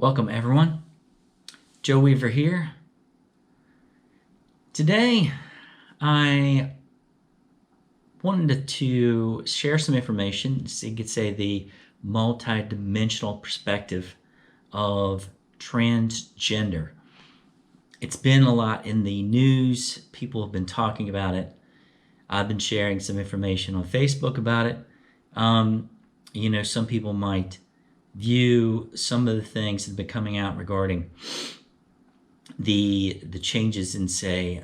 Welcome everyone, Joe Weaver here. Today I wanted to share some information, so you could say the multidimensional perspective of transgender. It's been a lot in the news, people have been talking about it. I've been sharing some information on Facebook about it. Some people might view some of the things that have been coming out regarding the changes in, say,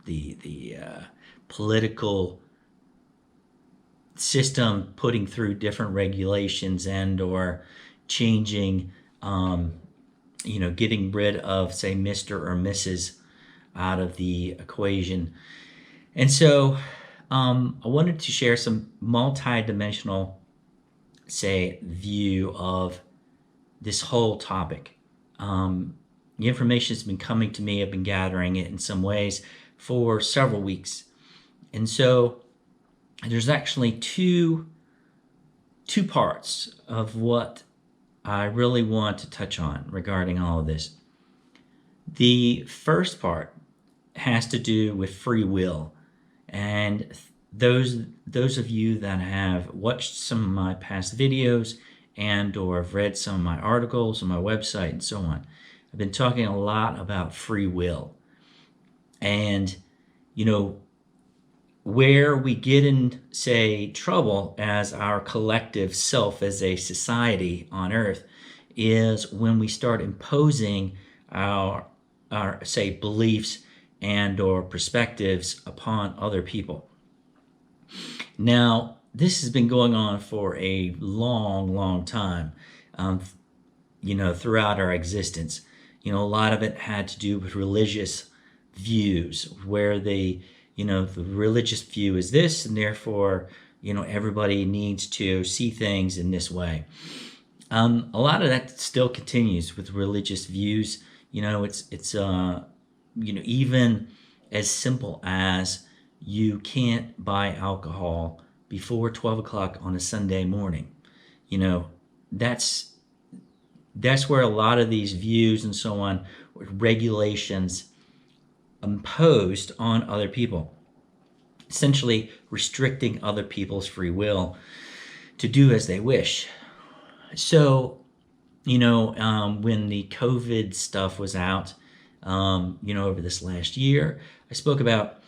the political system putting through different regulations and or changing, getting rid of, say, Mr. or Mrs. out of the equation. And so I wanted to share some multi-dimensional, say, view of this whole topic. The information has been coming to me. I've been gathering it in some ways for several weeks. And so there's actually two parts of what I really want to touch on regarding all of this. The first part has to do with free will. And those of you that have watched some of my past videos and or have read some of my articles on my website and so on, I've been talking a lot about free will. And, where we get in, say, trouble as our collective self, as a society on Earth, is when we start imposing our say, beliefs and or perspectives upon other people. Now, this has been going on for a long time, throughout our existence. A lot of it had to do with religious views, where the religious view is this, and therefore, everybody needs to see things in this way. A lot of that still continues with religious views. It's even as simple as you can't buy alcohol before 12 o'clock on a Sunday morning. That's where a lot of these views and so on, regulations imposed on other people, essentially restricting other people's free will to do as they wish. So, when the COVID stuff was out, over this last year, I spoke about,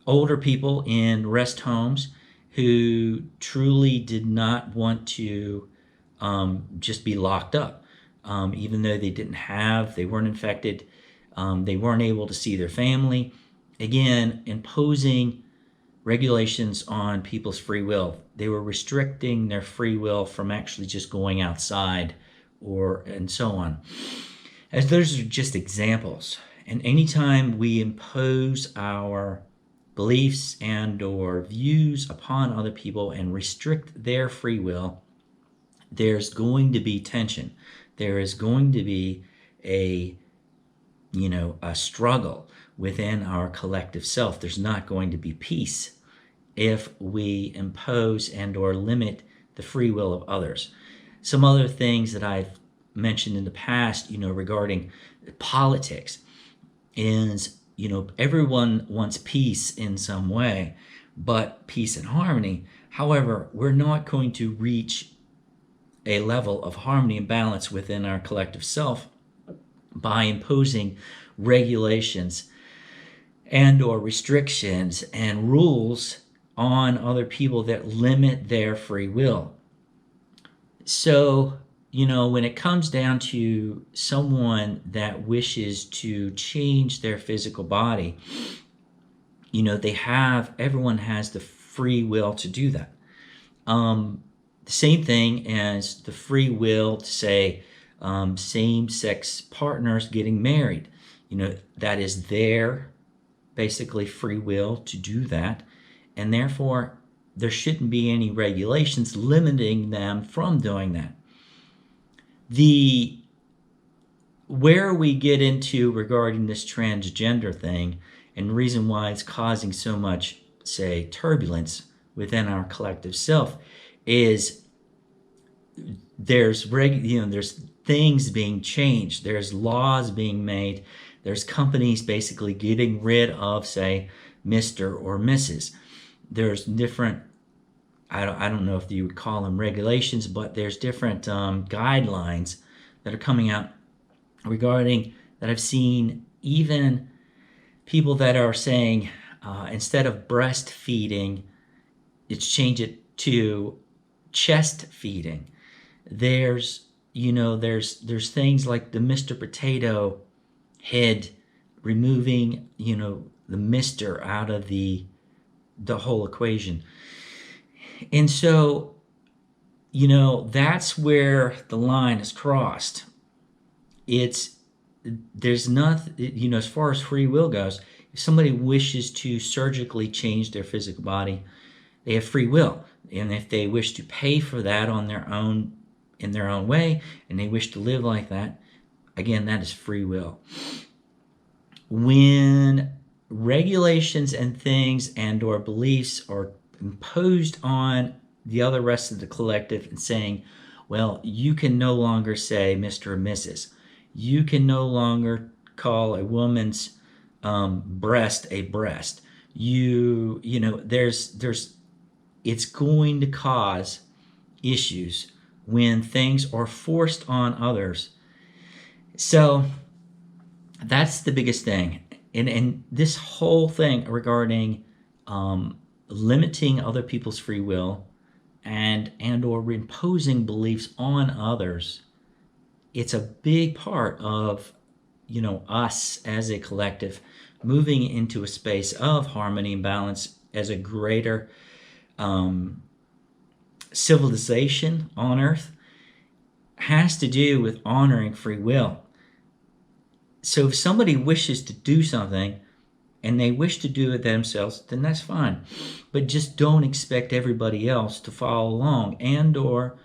older people in rest homes who truly did not want to just be locked up, even though they weren't infected, they weren't able to see their family. Again, imposing regulations on people's free will. They were restricting their free will from actually just going outside and so on. As those are just examples. And anytime we impose our beliefs and or views upon other people and restrict their free will, there's going to be tension. There is going to be a struggle within our collective self. There's not going to be peace if we impose and or limit the free will of others. Some other things that I've mentioned in the past, regarding politics is, everyone wants peace in some way, but peace and harmony. However, we're not going to reach a level of harmony and balance within our collective self by imposing regulations and or restrictions and rules on other people that limit their free will. So, when it comes down to someone that wishes to change their physical body, everyone has the free will to do that. The same thing as the free will to, say, same-sex partners getting married. That is their basically free will to do that, and therefore there shouldn't be any regulations limiting them from doing that. Where we get into regarding this transgender thing, and the reason why it's causing so much, say, turbulence within our collective self, is there's things being changed, there's laws being made, there's companies basically getting rid of, say, Mr. or Mrs. There's different, I don't know if you would call them regulations, but there's different guidelines that are coming out regarding that. I've seen even people that are saying instead of breastfeeding, it's change it to chest feeding. There's things like the Mr. Potato Head, removing the Mr. out of the whole equation. And so that's where the line is crossed. There's nothing, as far as free will goes, if somebody wishes to surgically change their physical body, they have free will. And if they wish to pay for that on their own, in their own way, and they wish to live like that, again, that is free will. When regulations and things and or beliefs are imposed on the other rest of the collective and saying, well, you can no longer say Mr. or Mrs. You can no longer call a woman's breast a breast. It's going to cause issues when things are forced on others. So that's the biggest thing. And this whole thing regarding limiting other people's free will and or imposing beliefs on others, it's a big part of us as a collective moving into a space of harmony and balance as a greater civilization on earth. Has to do with honoring free will. So if somebody wishes to do something and they wish to do it themselves, then that's fine. But just don't expect everybody else to follow along and or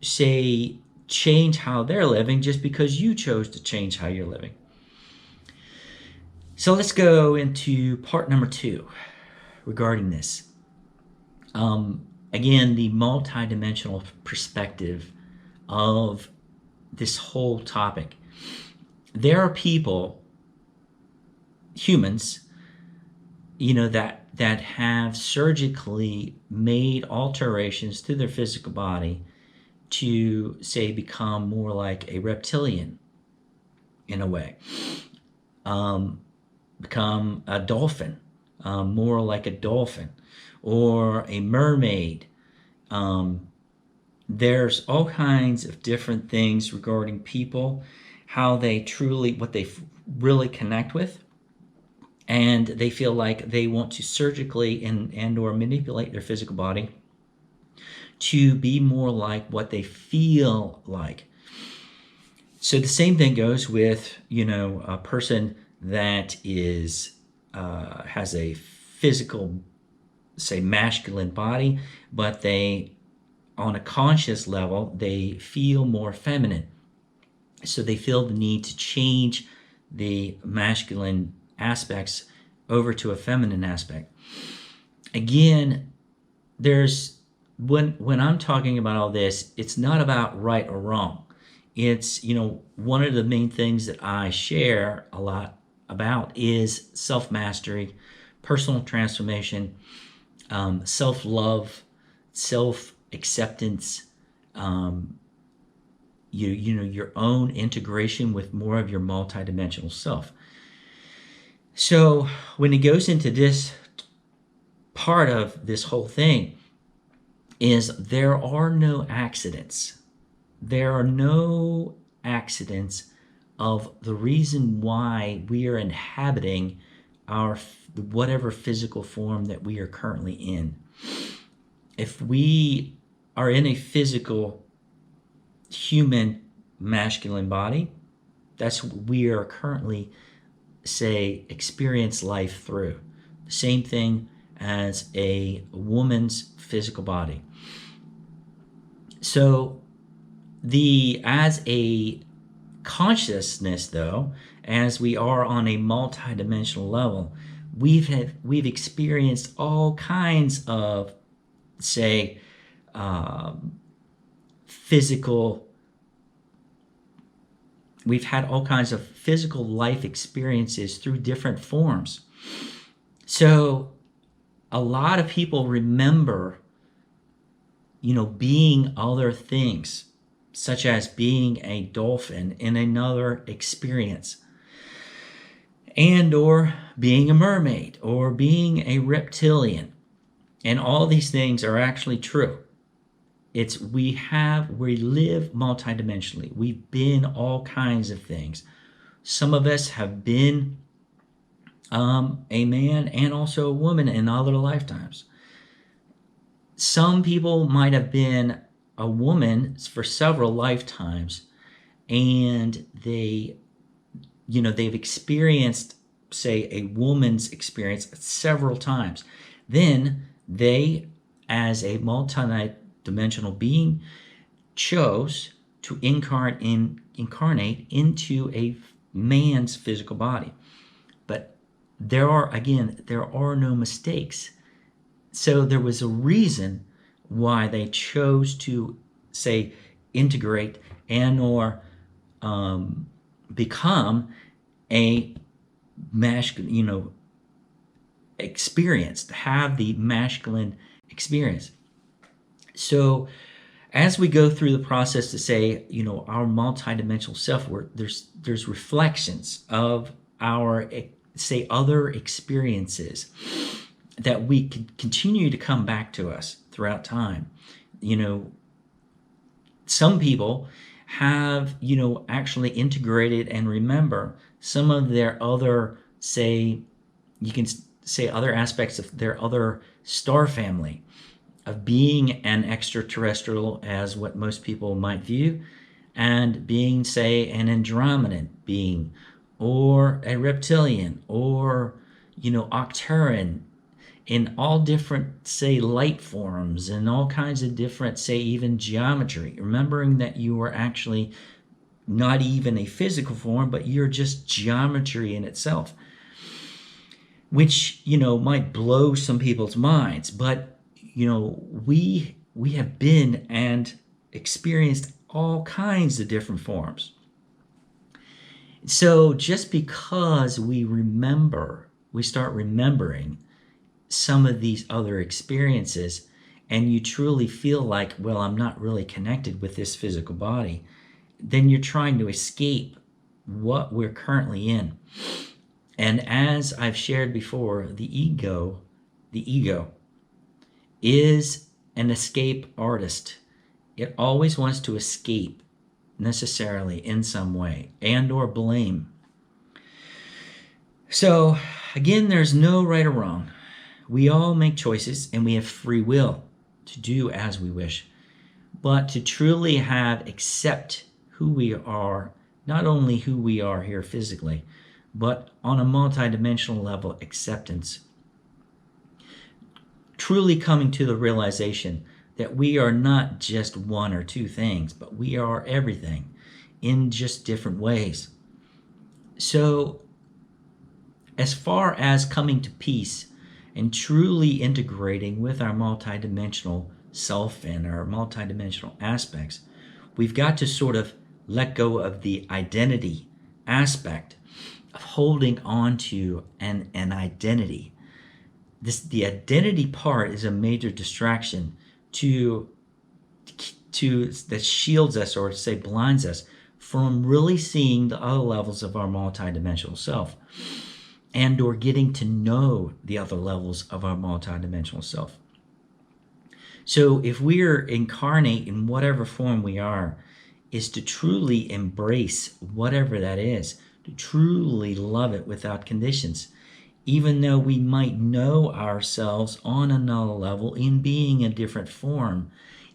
say change how they're living just because you chose to change how you're living. So let's go into part number 2 regarding this. Again, the multidimensional perspective of this whole topic. There are people, humans, that have surgically made alterations to their physical body to, say, become more like a reptilian in a way. Become a dolphin, more like a dolphin, or a mermaid. There's all kinds of different things regarding people, how they what they really connect with, and they feel like they want to surgically and or manipulate their physical body to be more like what they feel like. So the same thing goes with a person that is has a physical, say, masculine body, but they, on a conscious level, they feel more feminine. So they feel the need to change the masculine aspects over to a feminine aspect. Again, when I'm talking about all this, it's not about right or wrong. It's, one of the main things that I share a lot about is self-mastery, personal transformation, self-love, self-acceptance, your own integration with more of your multidimensional self. So when it goes into this part of this whole thing, is there are no accidents. There are no accidents of the reason why we are inhabiting our whatever physical form that we are currently in. If we are in a physical human masculine body, that's what we are currently, say, experience life through. The same thing as a woman's physical body. So as a consciousness, though, as we are on a multidimensional level, we've experienced all kinds of, say, physical, we've had all kinds of physical life experiences through different forms. So a lot of people remember, being other things, such as being a dolphin in another experience, and or being a mermaid, or being a reptilian. And all these things are actually true. We live multidimensionally. We've been all kinds of things. Some of us have been a man and also a woman in other lifetimes. Some people might have been a woman for several lifetimes, and they've experienced, say, a woman's experience several times. Then they, as a multidimensional being, chose to incarnate into a man's physical body. But there are no mistakes. So there was a reason why they chose to, say, integrate and or become a masculine, experience, to have the masculine experience. So as we go through the process to say, our multidimensional self-work, there's reflections of our, say, other experiences that we can continue to come back to us throughout time. Some people have, actually integrated and remember some of their other, say, you can say other aspects of their other star family, of being an extraterrestrial as what most people might view, and being, say, an Andromedan being, or a reptilian, or, Octaran, in all different, say, light forms, and all kinds of different, say, even geometry, remembering that you are actually not even a physical form, but you're just geometry in itself, which, might blow some people's minds. But, we have been and experienced all kinds of different forms. So just because we start remembering some of these other experiences, and you truly feel like, well, I'm not really connected with this physical body, then you're trying to escape what we're currently in. And as I've shared before, the ego is an escape artist. It always wants to escape, necessarily, in some way, and or blame. So again, there's no right or wrong. We all make choices, and we have free will to do as we wish. But to truly accept who we are, not only who we are here physically, but on a multidimensional level, acceptance. Truly coming to the realization that we are not just one or two things, but we are everything in just different ways. So as far as coming to peace and truly integrating with our multidimensional self and our multidimensional aspects, we've got to sort of let go of the identity aspect of holding on to an identity. The identity part is a major distraction that shields us, or say blinds us, from really seeing the other levels of our multidimensional self, and or getting to know the other levels of our multidimensional self. So if we're incarnate in whatever form we are, is to truly embrace whatever that is, to truly love it without conditions, even though we might know ourselves on another level in being a different form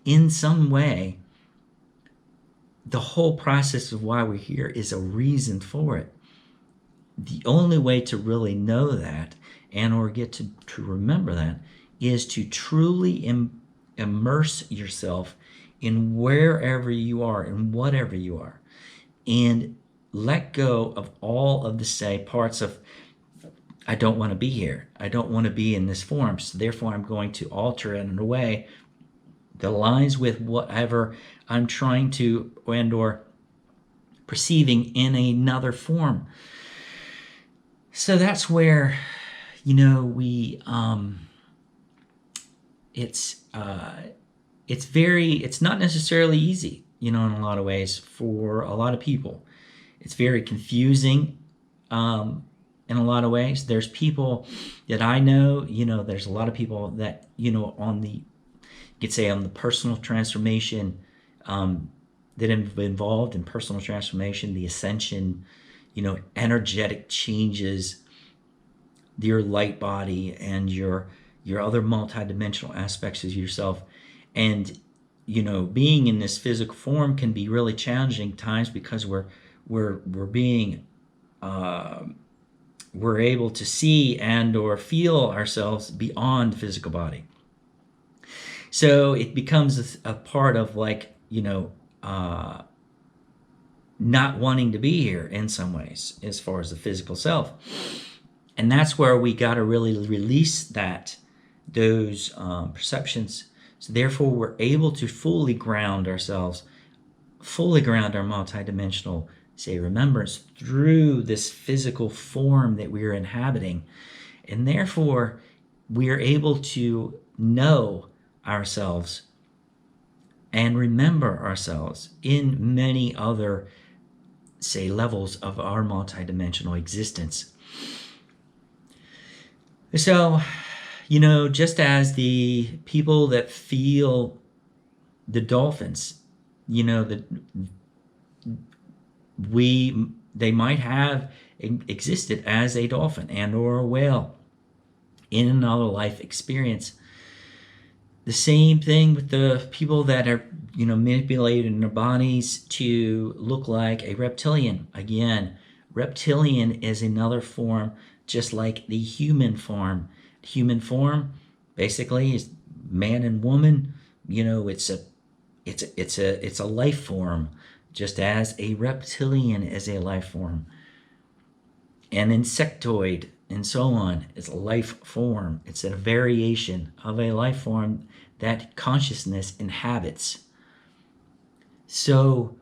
in some way. The whole process of why we're here is a reason for it. The only way to really know that and or get to remember that is to truly immerse yourself in wherever you are and whatever you are, and let go of all of the, say, parts of, I don't want to be here, I don't want to be in this form, so therefore I'm going to alter it in a way that aligns with whatever I'm trying to and or perceiving in another form. So that's where, we it's not necessarily easy, in a lot of ways for a lot of people. It's very confusing in a lot of ways. There's people that I know, there's a lot of people that, on the, you could say on the personal transformation, that have been involved in personal transformation, the ascension, energetic changes, your light body and your other multidimensional aspects of yourself. And being in this physical form can be really challenging times because we're being we're able to see and or feel ourselves beyond the physical body. So it becomes a part of not wanting to be here in some ways as far as the physical self. And that's where we got to really release those perceptions. So therefore, we're able to fully ground ourselves, fully ground our multidimensional, say, remembrance through this physical form that we are inhabiting. And therefore, we are able to know ourselves and remember ourselves in many other, say, levels of our multidimensional existence. So, just as the people that feel the dolphins, they might have existed as a dolphin and or a whale in another life experience. The same thing with the people that are, manipulating their bodies to look like a reptilian. Again, reptilian is another form, just like the human form. The human form basically is man and woman. It's a life form, just as a reptilian is a life form. An insectoid and so on is a life form. It's a variation of a life form that consciousness inhabits. So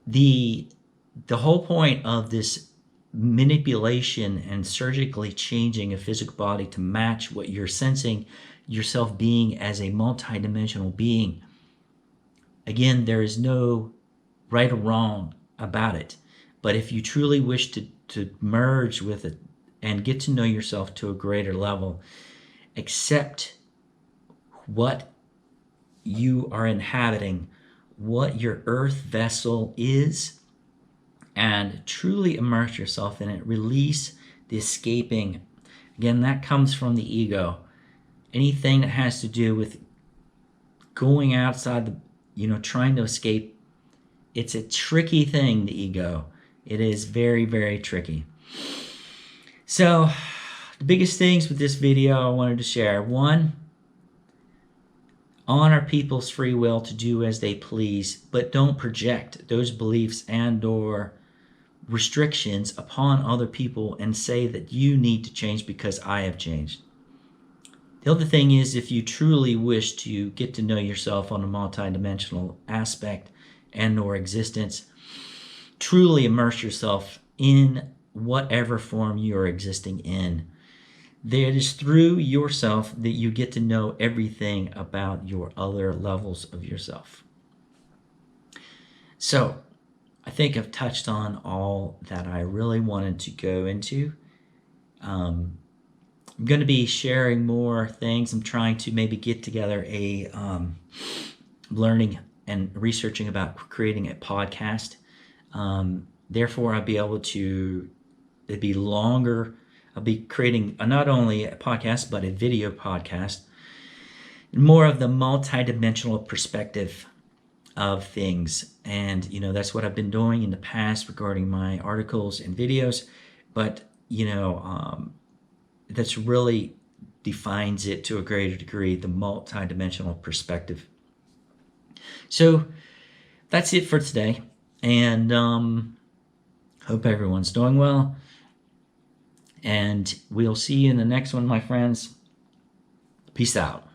the whole point of this manipulation and surgically changing a physical body to match what you're sensing yourself being as a multidimensional being. Again, there is no right or wrong about it. But if you truly wish to merge with it and get to know yourself to a greater level, accept what you are inhabiting, what your earth vessel is, and truly immerse yourself in it. Release the escaping. Again, that comes from the ego. Anything that has to do with going outside trying to escape, it's a tricky thing, the ego. It is very, very tricky. So, the biggest things with this video I wanted to share. One, honor people's free will to do as they please, but don't project those beliefs and or restrictions upon other people and say that you need to change because I have changed. The other thing is, if you truly wish to get to know yourself on a multidimensional aspect and or existence, truly immerse yourself in whatever form you are existing in. It is through yourself that you get to know everything about your other levels of yourself. So, I think I've touched on all that I really wanted to go into. I'm going to be sharing more things. I'm trying to maybe get together a learning and researching about creating a podcast. Therefore, I'll be able to, it'd be longer. I'll be creating not only a podcast, but a video podcast. More of the multidimensional perspective of things. And, that's what I've been doing in the past regarding my articles and videos. But, that's really defines it to a greater degree, the multidimensional perspective. So that's it for today. And hope everyone's doing well. And we'll see you in the next one, my friends. Peace out.